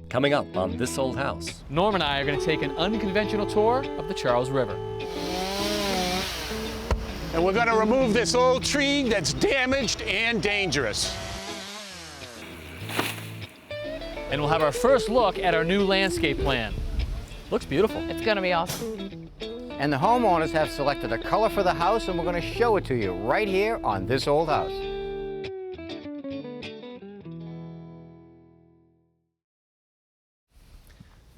Coming up on This Old House. Norm and I are going to take an unconventional tour of the Charles River. And we're going to remove this old tree that's damaged and dangerous. And we'll have our first look at our new landscape plan. Looks beautiful. It's going to be awesome. And the homeowners have selected a color for the house, and we're going to show it to you right here on This Old House.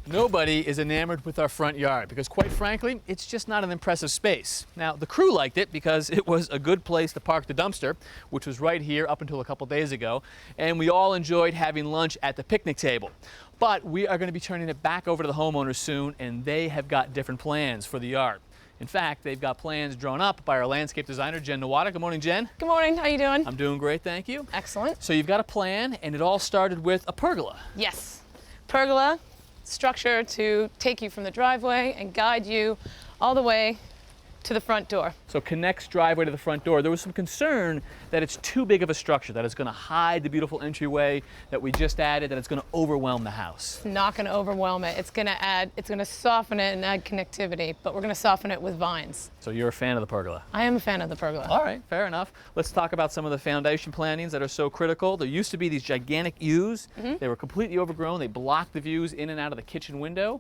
Nobody is enamored with our front yard because, quite frankly, it's just not an impressive space. Now, the crew liked it because it was a good place to park the dumpster, which was right here up until a couple days ago, and we all enjoyed having lunch at the picnic table. But we are going to be turning it back over to the homeowners soon, and they have got different plans for the yard. In fact, they've got plans drawn up by our landscape designer, Jenn Nawada. Good morning, Jen. Good morning. How you doing? I'm doing great, thank you. Excellent. So you've got a plan, and it all started with a pergola. Yes. Pergola structure to take you from the driveway and guide you all the way to the front door. So connects driveway to the front door. There was some concern that it's too big of a structure, that it's going to hide the beautiful entryway that we just added, that it's going to overwhelm the house. It's not going to overwhelm it. It's going to soften it and add connectivity, but we're going to soften it with vines. So you're a fan of the pergola? I am a fan of the pergola. All right, fair enough. Let's talk about some of the foundation plantings that are so critical. There used to be these gigantic yews. They were completely overgrown. They blocked the views in and out of the kitchen window.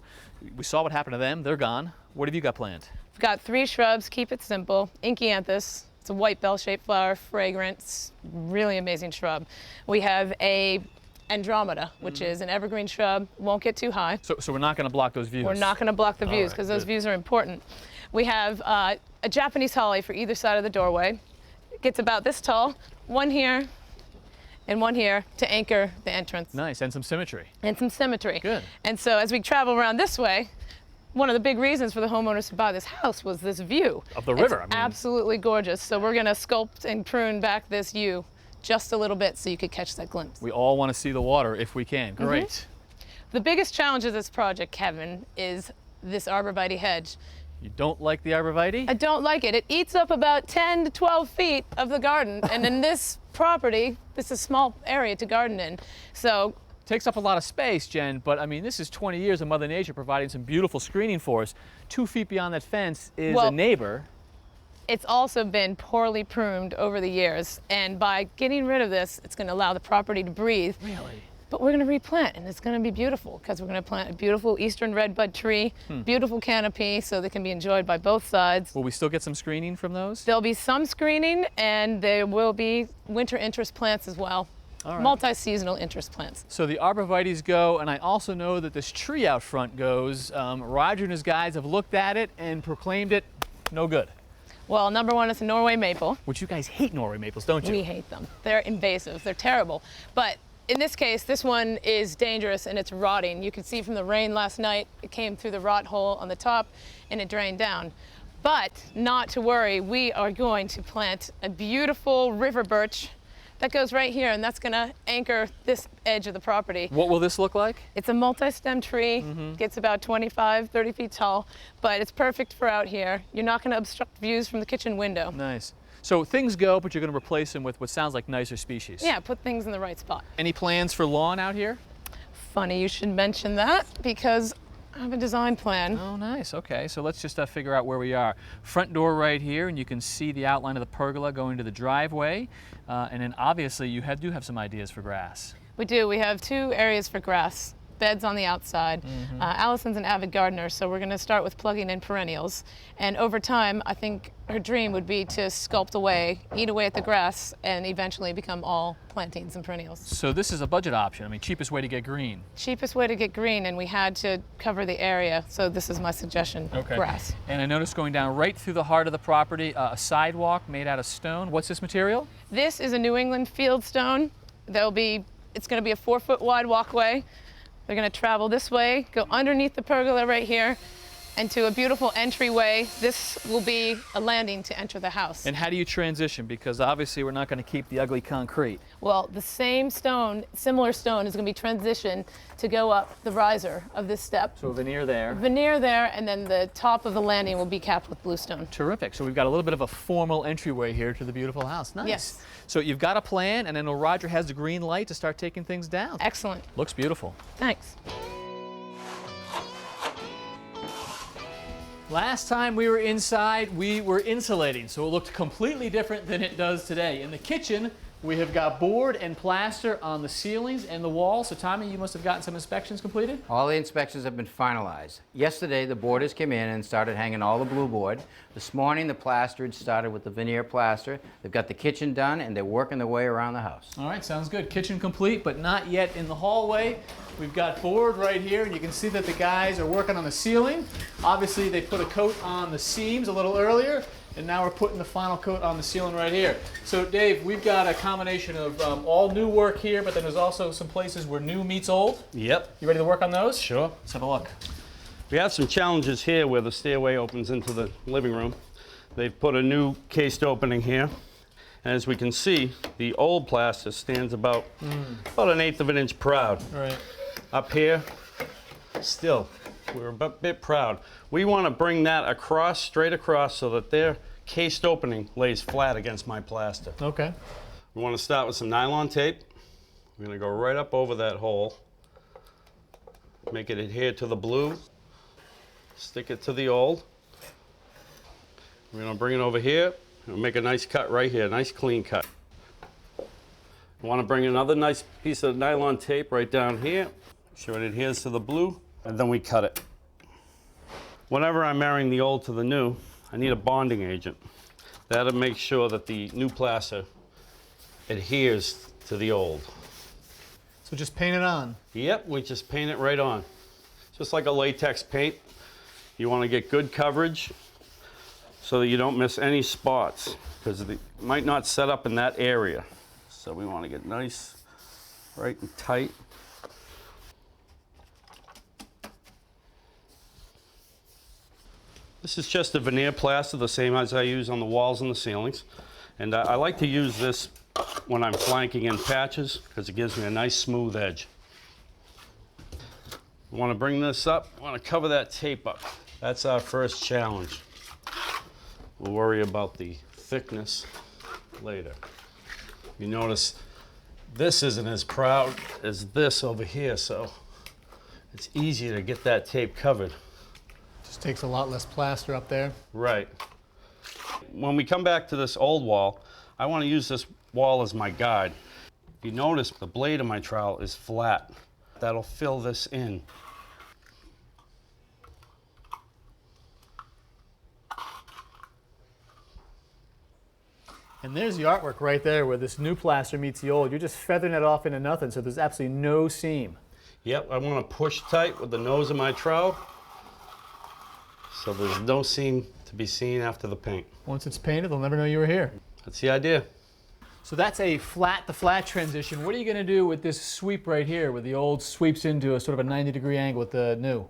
We saw what happened to them. They're gone. What have you got planned? We've got 3 shrubs, keep it simple. Inkianthus, it's a white bell-shaped flower, fragrance, really amazing shrub. We have a Andromeda, which is an evergreen shrub, won't get too high. So we're not going to block those views? We're not going to block the views because those views are important. We have a Japanese holly for either side of the doorway. It gets about this tall, one here and one here to anchor the entrance. Nice, and some symmetry. And some symmetry. Good. And so as we travel around this way, one of the big reasons for the homeowners to buy this house was this view. Of the river, It's absolutely gorgeous. So we're going to sculpt and prune back this yew just a little bit so you could catch that glimpse. We all want to see the water if we can. Great. The biggest challenge of this project, Kevin, is this arborvitae hedge. You don't like the arborvitae? I don't like it. It eats up about 10 to 12 feet of the garden. And in this property, this is a small area to garden in. So takes up a lot of space, Jen, but I mean, this is 20 years of Mother Nature providing some beautiful screening for us. 2 feet beyond that fence is a neighbor. It's also been poorly pruned over the years, and by getting rid of this, it's going to allow the property to breathe. Really? But we're going to replant, and it's going to be beautiful because we're going to plant a beautiful eastern redbud tree, beautiful canopy, so they can be enjoyed by both sides. Will we still get some screening from those? There'll be some screening, and there will be winter interest plants as well. Right. Multi-seasonal interest plants. So the arborvitaes go, and I also know that this tree out front goes. Roger and his guys have looked at it and proclaimed it no good. Well, number one, it's a Norway maple. Which you guys hate Norway maples, don't you? We hate them. They're invasive. They're terrible. But in this case, this one is dangerous and it's rotting. You can see from the rain last night, it came through the rot hole on the top and it drained down. But not to worry, we are going to plant a beautiful river birch that goes right here, and that's going to anchor this edge of the property. What will this look like? It's a multi-stem tree, gets about 25, 30 feet tall, but it's perfect for out here. You're not going to obstruct views from the kitchen window. Nice. So things go, but you're going to replace them with what sounds like nicer species. Yeah, put things in the right spot. Any plans for lawn out here? Funny you should mention that, because I have a design plan. Oh, nice. Okay, so let's just figure out where we are. Front door right here, and you can see the outline of the pergola going to the driveway. And then obviously you do have some ideas for grass. We do. We have 2 areas for grass. Beds on the outside. Allison's an avid gardener, so we're going to start with plugging in perennials. And over time, I think her dream would be to sculpt away, eat away at the grass, and eventually become all plantings and perennials. So this is a budget option. I mean, cheapest way to get green. Cheapest way to get green, and we had to cover the area, so this is my suggestion, grass. And I noticed going down right through the heart of the property, a sidewalk made out of stone. What's this material? This is a New England fieldstone. It's going to be a 4-foot wide walkway. They're going to travel this way, go underneath the pergola right here, and to a beautiful entryway. This will be a landing to enter the house. And how do you transition? Because obviously we're not going to keep the ugly concrete. Well, the same stone, similar stone, is going to be transitioned to go up the riser of this step. So veneer there. Veneer there, and then the top of the landing will be capped with bluestone. Terrific. So we've got a little bit of a formal entryway here to the beautiful house. Nice. Yes. So you've got a plan, and then Roger has the green light to start taking things down. Excellent. Looks beautiful. Thanks. Last time we were inside, we were insulating, so it looked completely different than it does today. In the kitchen, we have got board and plaster on the ceilings and the walls. So Tommy, you must have gotten some inspections completed? All the inspections have been finalized. Yesterday, the boarders came in and started hanging all the blue board. This morning, the plasterers started with the veneer plaster. They've got the kitchen done, and they're working their way around the house. All right, sounds good. Kitchen complete, but not yet in the hallway. We've got board right here, and you can see that the guys are working on the ceiling. Obviously, they put a coat on the seams a little earlier, and now we're putting the final coat on the ceiling right here. So Dave, we've got a combination of all new work here, but then there's also some places where new meets old. Yep. You ready to work on those? Sure. Let's have a look. We have some challenges here where the stairway opens into the living room. They've put a new cased opening here. And as we can see, the old plaster stands about an 1/8 of an inch proud. All right. Up here, still, we're a bit proud. We want to bring that across, straight across, so that their cased opening lays flat against my plaster. Okay. We want to start with some nylon tape. We're going to go right up over that hole, make it adhere to the blue, stick it to the old. We're going to bring it over here and make a nice cut right here, nice clean cut. We want to bring another nice piece of nylon tape right down here, so it adheres to the blue, and then we cut it. Whenever I'm marrying the old to the new, I need a bonding agent. That'll make sure that the new plaster adheres to the old. So just paint it on. Yep, we just paint it right on. Just like a latex paint. You want to get good coverage so that you don't miss any spots, because it might not set up in that area. So we want to get nice, right and tight. This is just a veneer plaster, the same as I use on the walls and the ceilings. And I like to use this when I'm flanking in patches, because it gives me a nice smooth edge. We want to bring this up, we want to cover that tape up. That's our first challenge. We'll worry about the thickness later. You notice this isn't as proud as this over here, so it's easier to get that tape covered. Just takes a lot less plaster up there. Right. When we come back to this old wall, I want to use this wall as my guide. If you notice, the blade of my trowel is flat. That'll fill this in. And there's the artwork right there where this new plaster meets the old. You're just feathering it off into nothing, so there's absolutely no seam. Yep, I want to push tight with the nose of my trowel so there's no seam to be seen after the paint. Once it's painted, they'll never know you were here. That's the idea. So that's a flat-to-flat transition. What are you going to do with this sweep right here, where the old sweeps into a sort of a 90-degree angle with the new?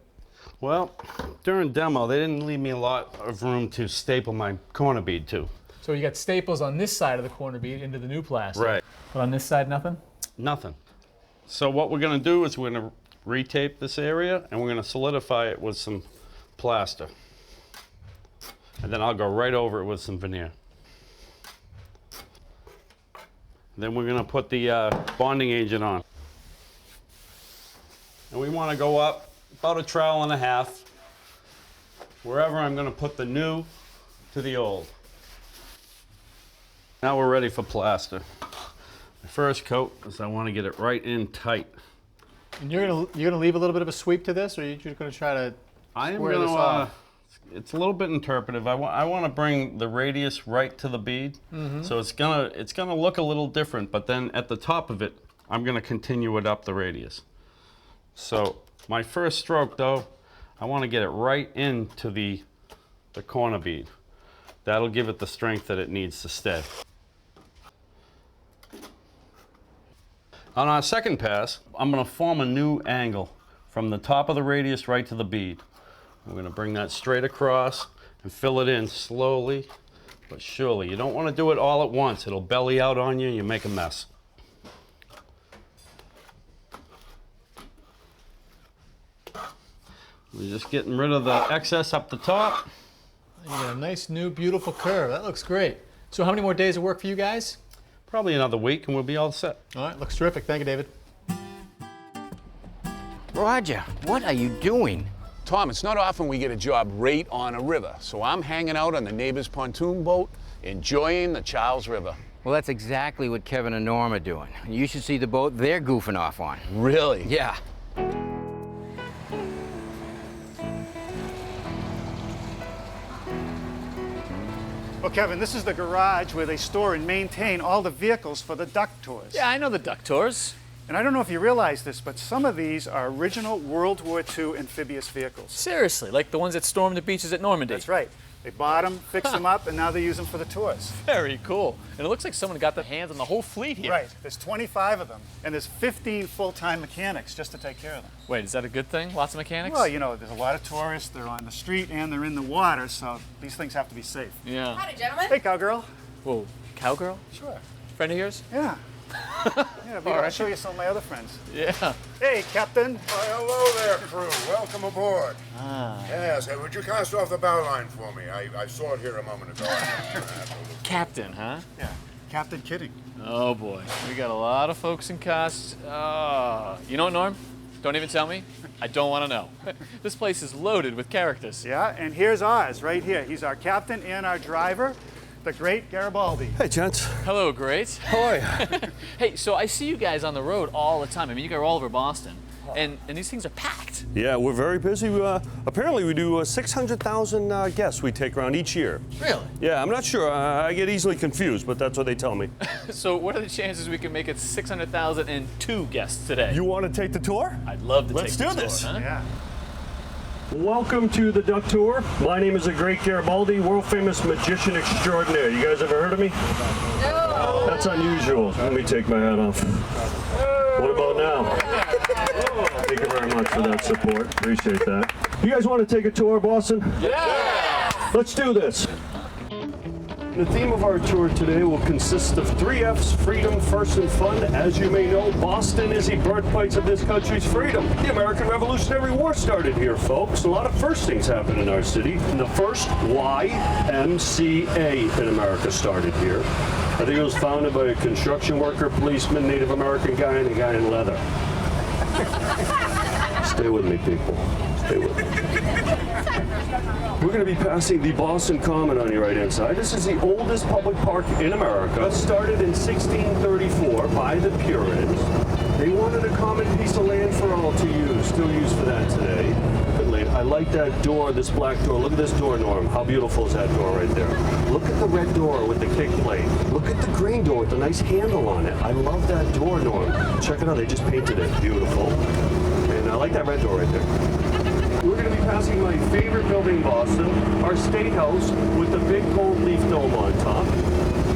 Well, during demo, they didn't leave me a lot of room to staple my corner bead to. So you got staples on this side of the corner bead into the new plaster. Right. But on this side, nothing? Nothing. So what we're going to do is we're going to retape this area, and we're going to solidify it with some plaster. And then I'll go right over it with some veneer. Then we're going to put the bonding agent on. And we want to go up about 1.5 trowels, wherever I'm going to put the new to the old. Now we're ready for plaster. The first coat is I want to get it right in tight. And you're gonna leave a little bit of a sweep to this, or are you just gonna try to square this off? It's a little bit interpretive. I want to bring the radius right to the bead, so it's gonna look a little different. But then at the top of it, I'm gonna continue it up the radius. So my first stroke, though, I want to get it right into the corner bead. That'll give it the strength that it needs to stay. On our second pass, I'm going to form a new angle from the top of the radius right to the bead. We're going to bring that straight across and fill it in slowly but surely. You don't want to do it all at once. It'll belly out on you and you make a mess. We're just getting rid of the excess up the top. You got a nice, new, beautiful curve. That looks great. So how many more days of work for you guys? Probably another week and we'll be all set. All right, looks terrific. Thank you, David. Roger, what are you doing? Tom, it's not often we get a job right on a river, so I'm hanging out on the neighbor's pontoon boat, enjoying the Charles River. Well, that's exactly what Kevin and Norm are doing. You should see the boat they're goofing off on. Really? Yeah. Well, Kevin, this is the garage where they store and maintain all the vehicles for the DUCKtors. Yeah, I know the DUCKtors. And I don't know if you realize this, but some of these are original World War II amphibious vehicles. Seriously, like the ones that stormed the beaches at Normandy. That's right. They bought them, fixed them up, and now they use them for the tours. Very cool. And it looks like someone got their hands on the whole fleet here. Right. There's 25 of them, and there's 15 full-time mechanics just to take care of them. Wait, is that a good thing? Lots of mechanics? Well, you know, there's a lot of tourists. They're on the street and they're in the water, so these things have to be safe. Yeah. Howdy, gentlemen. Hey, cowgirl. Whoa, cowgirl? Sure. Friend of yours? Yeah. Yeah, but I'll show you some of my other friends. Yeah. Hey, Captain. Why, hello there, crew. Welcome aboard. Yes, hey, would you cast off the bow line for me? I saw it here a moment ago. Captain, huh? Yeah, Captain Kidding. Oh boy, we got a lot of folks in costs. You know what, Norm? Don't even tell me. I don't want to know. This place is loaded with characters. Yeah, and here's ours right here. He's our captain and our driver, the great Garibaldi. Hey, gents. Hello, great. How are you? Hey, so I see you guys on the road all the time. I mean, you guys are all over Boston, and these things are packed. Yeah, we're very busy. Apparently, we do 600,000 guests we take around each year. Really? Yeah, I'm not sure. I get easily confused, but that's what they tell me. So what are the chances we can make it 600,002 guests today? You want to take the tour? I'd love to Let's take the do tour, this. huh? Yeah. Welcome to the Duck Tour. My name is the Great Garibaldi, world famous magician extraordinaire. You guys ever heard of me? No. That's unusual. Let me take my hat off. What about now? Thank you very much for that support. Appreciate that. You guys want to take a tour of Boston? Yeah! Let's do this. The theme of our tour today will consist of 3 F's, freedom, first, and fun. As you may know, Boston is the birthplace of this country's freedom. The American Revolutionary War started here, folks. A lot of first things happened in our city. And the first YMCA in America started here. I think it was founded by a construction worker, policeman, Native American guy, and a guy in leather. Stay with me, people. Stay with me. We're going to be passing the Boston Common on your right-hand side. This is the oldest public park in America. Started in 1634 by the Puritans. They wanted a common piece of land for all to use. Still used for that today. I like that door, this black door. Look at this door, Norm. How beautiful is that door right there? Look at the red door with the kick plate. Look at the green door with the nice handle on it. I love that door, Norm. Check it out. They just painted it. Beautiful. And I like that red door right there. We're going to be passing my favorite building in Boston, our State House with the big gold leaf dome on top.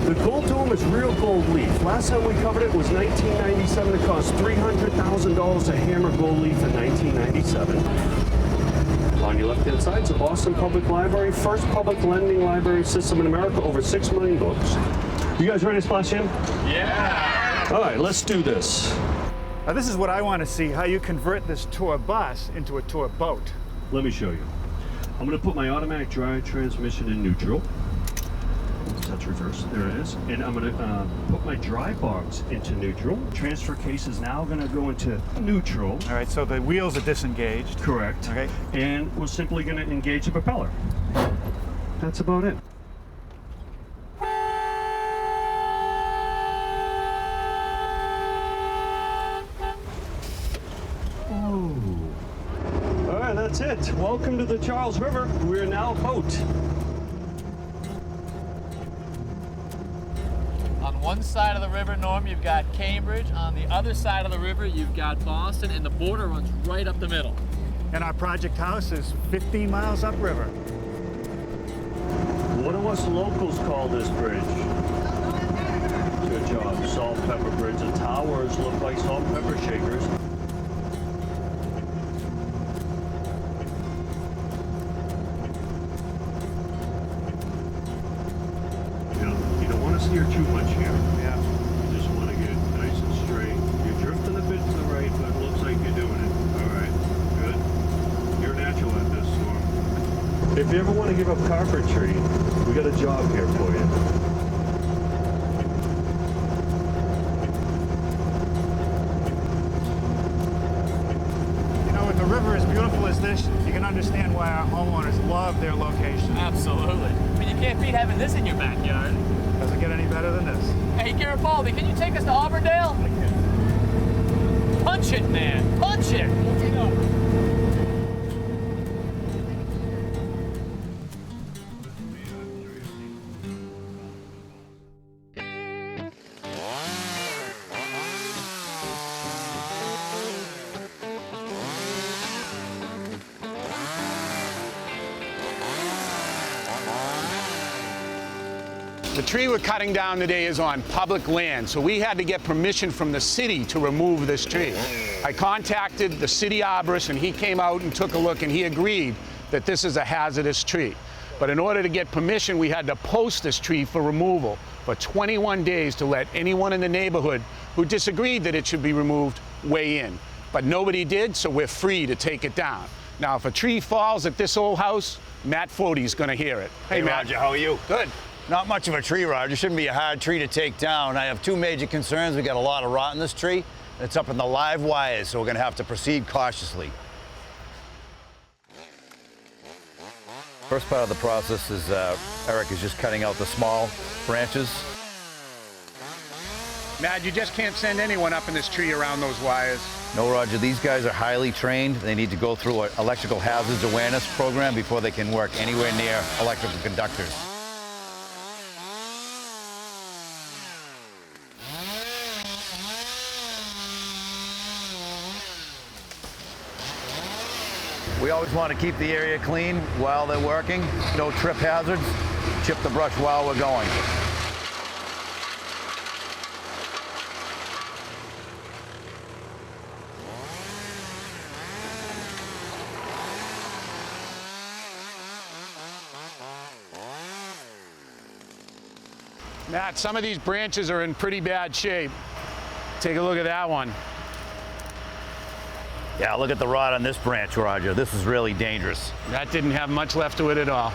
The gold dome is real gold leaf. Last time we covered it was 1997. It cost $300,000 to hammer gold leaf in 1997. On your left-hand side is the Boston Public Library, first public lending library system in America, over 6 million books. You guys ready to splash in? Yeah! All right, let's do this. Now, this is what I want to see, how you convert this tour bus into a tour boat. Let me show you. I'm going to put my automatic drive transmission in neutral. That's reverse. There it is. And I'm going to put my dry bars into neutral. Transfer case is now going to go into neutral. All right, so the wheels are disengaged. Correct. Okay. And we're simply going to engage the propeller. That's about it. All right, that's it. Welcome to the Charles River. We're now a boat. On one side of the river, Norm, you've got Cambridge. On the other side of the river, you've got Boston, and the border runs right up the middle. And our project house is 15 miles upriver. What do us locals call this bridge? Good job. Salt pepper bridge. The towers look like salt and pepper shakers. If you ever want to give up carpentry, we got a job here for you. You know, with a river as beautiful as this, you can understand why our homeowners love their location. Absolutely. I mean, you can't beat having this in your backyard. Doesn't get any better than this. Hey, Garibaldi, can you take us to Auburndale? Punch it, man. Punch it. The tree we're cutting down today is on public land, so we had to get permission from the city to remove this tree. I contacted the city arborist, and he came out and took a look, and he agreed that this is a hazardous tree. But in order to get permission, we had to post this tree for removal for 21 days to let anyone in the neighborhood who disagreed that it should be removed weigh in. But nobody did, so we're free to take it down. Now, if a tree falls at this old house, Matt Foti's gonna hear it. Hey, Matt. Roger, how are you? Good. Not much of a tree, Roger. Shouldn't be a hard tree to take down. I have two major concerns. We got a lot of rot in this tree. It's up in the live wires, so we're gonna have to proceed cautiously. First part of the process is Eric is just cutting out the small branches. Matt, you just can't send anyone up in this tree around those wires. No, Roger, these guys are highly trained. They need to go through an electrical hazards awareness program before they can work anywhere near electrical conductors. We always want to keep the area clean while they're working. No trip hazards. Chip the brush while we're going. Matt, some of these branches are in pretty bad shape. Take a look at that one. Yeah, look at the rot on this branch, Roger. This is really dangerous. That didn't have much left to it at all.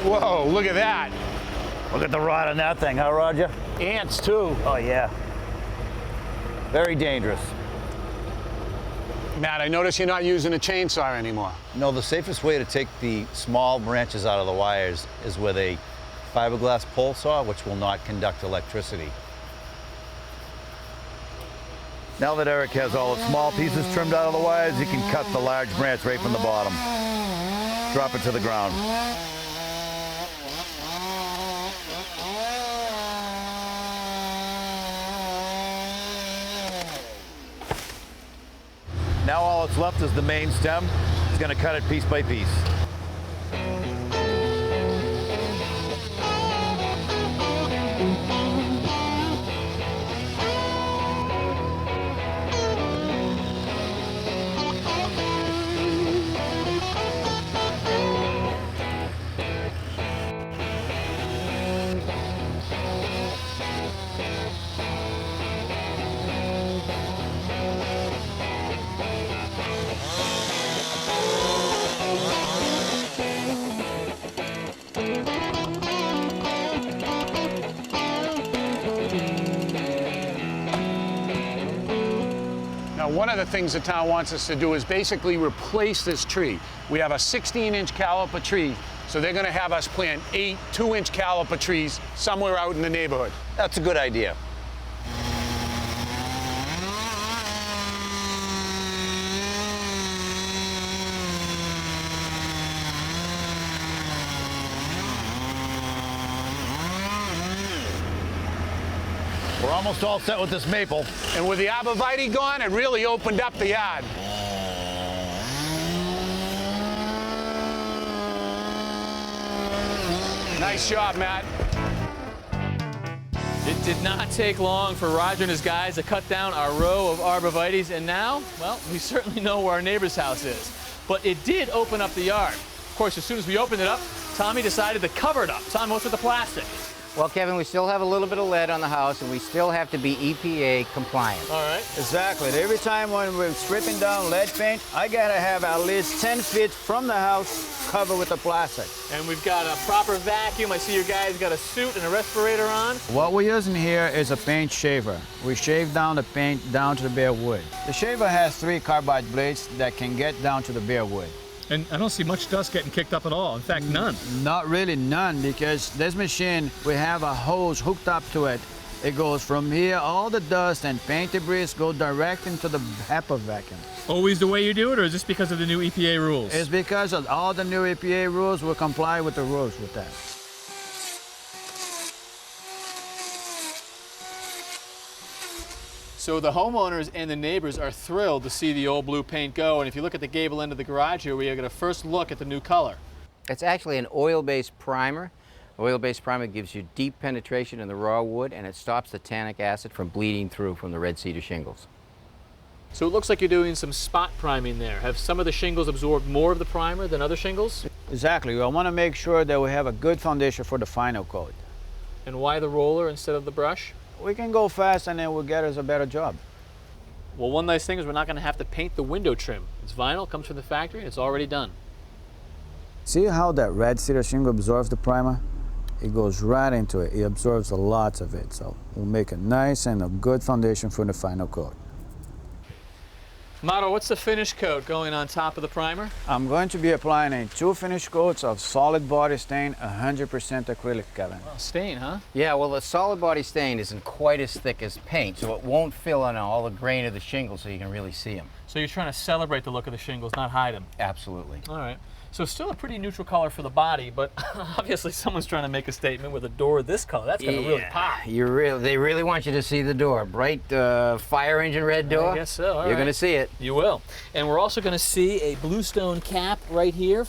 Whoa, look at that. Look at the rot on that thing, huh, Roger? Ants, too. Oh, yeah. Very dangerous. Matt, I notice you're not using a chainsaw anymore. No, the safest way to take the small branches out of the wires is with a fiberglass pole saw, which will not conduct electricity. Now that Eric has all the small pieces trimmed out of the wires, he can cut the large branch right from the bottom. Drop it to the ground. Now all that's left is the main stem. He's going to cut it piece by piece. One of the things the town wants us to do is basically replace this tree. We have a 16-inch caliper tree, so they're going to have us plant 8 2-inch caliper trees somewhere out in the neighborhood. That's a good idea. We're almost all set with this maple. And with the arborvitae gone, it really opened up the yard. Nice job, Matt. did not take long for Roger and his guys to cut down our row of arborvitaes, and now, well, we certainly know where our neighbor's house is. But it did open up the yard. Of course, as soon as we opened it up, Tommy decided to cover it up. Tom, what's with the plastic? Well, Kevin, we still have a little bit of lead on the house, and we still have to be EPA compliant. All right. Exactly. Every time when we're stripping down lead paint, I gotta have at least 10 feet from the house covered with the plastic. And we've got a proper vacuum. I see your guys got a suit and a respirator on. What we're using here is a paint shaver. We shave down the paint down to the bare wood. The shaver has 3 carbide blades that can get down to the bare wood. And I don't see much dust getting kicked up at all. In fact, none. Not really none, because this machine, we have a hose hooked up to it. It goes from here, all the dust and paint debris go direct into the HEPA vacuum. Always the way you do it, or is this because of the new EPA rules? It's because of all the new EPA rules. We comply with the rules with that. So the homeowners and the neighbors are thrilled to see the old blue paint go. And if you look at the gable end of the garage here, we are going to first look at the new color. It's actually an oil-based primer. Oil-based primer gives you deep penetration in the raw wood, and it stops the tannic acid from bleeding through from the red cedar shingles. So it looks like you're doing some spot priming there. Have some of the shingles absorbed more of the primer than other shingles? Exactly. I want to make sure that we have a good foundation for the final coat. And why the roller instead of the brush? We can go fast and it will get us a better job. Well, one nice thing is we're not going to have to paint the window trim. It's vinyl, comes from the factory, and it's already done. See how that red cedar shingle absorbs the primer? It goes right into it. It absorbs a lot of it. So we'll make a nice and a good foundation for the final coat. Mauro, what's the finish coat going on top of the primer? I'm going to be applying 2 finish coats of solid body stain, 100% acrylic, Kevin. Oh, stain, huh? Yeah, well, the solid body stain isn't quite as thick as paint, so it won't fill in all the grain of the shingles so you can really see them. So you're trying to celebrate the look of the shingles, not hide them. Absolutely. All right. So still a pretty neutral color for the body, but obviously someone's trying to make a statement with a door this color. That's going to really pop. They really want you to see the door. Bright fire engine red door. I guess so. All You're going to see it. You will. And we're also going to see a bluestone cap right here,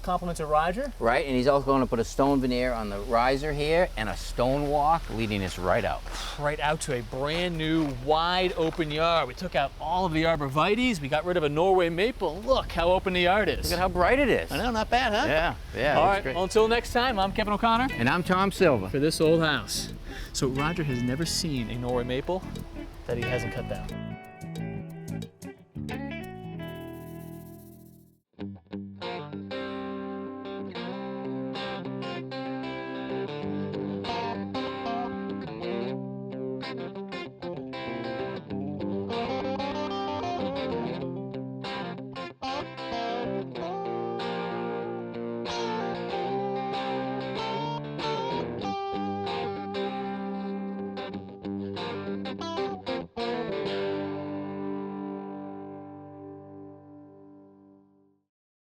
compliments of Roger. Right, and he's also going to put a stone veneer on the riser here and a stone walk leading us right out. Right out to a brand new wide open yard. We took out all of the arborvitaes. We got rid of a Norway maple. Look how open the yard is. Look at how bright it is. I know, not bad, huh? Yeah. All right, well, until next time, I'm Kevin O'Connor. And I'm Tom Silva. For This Old House. So Roger has never seen a Norway maple that he hasn't cut down.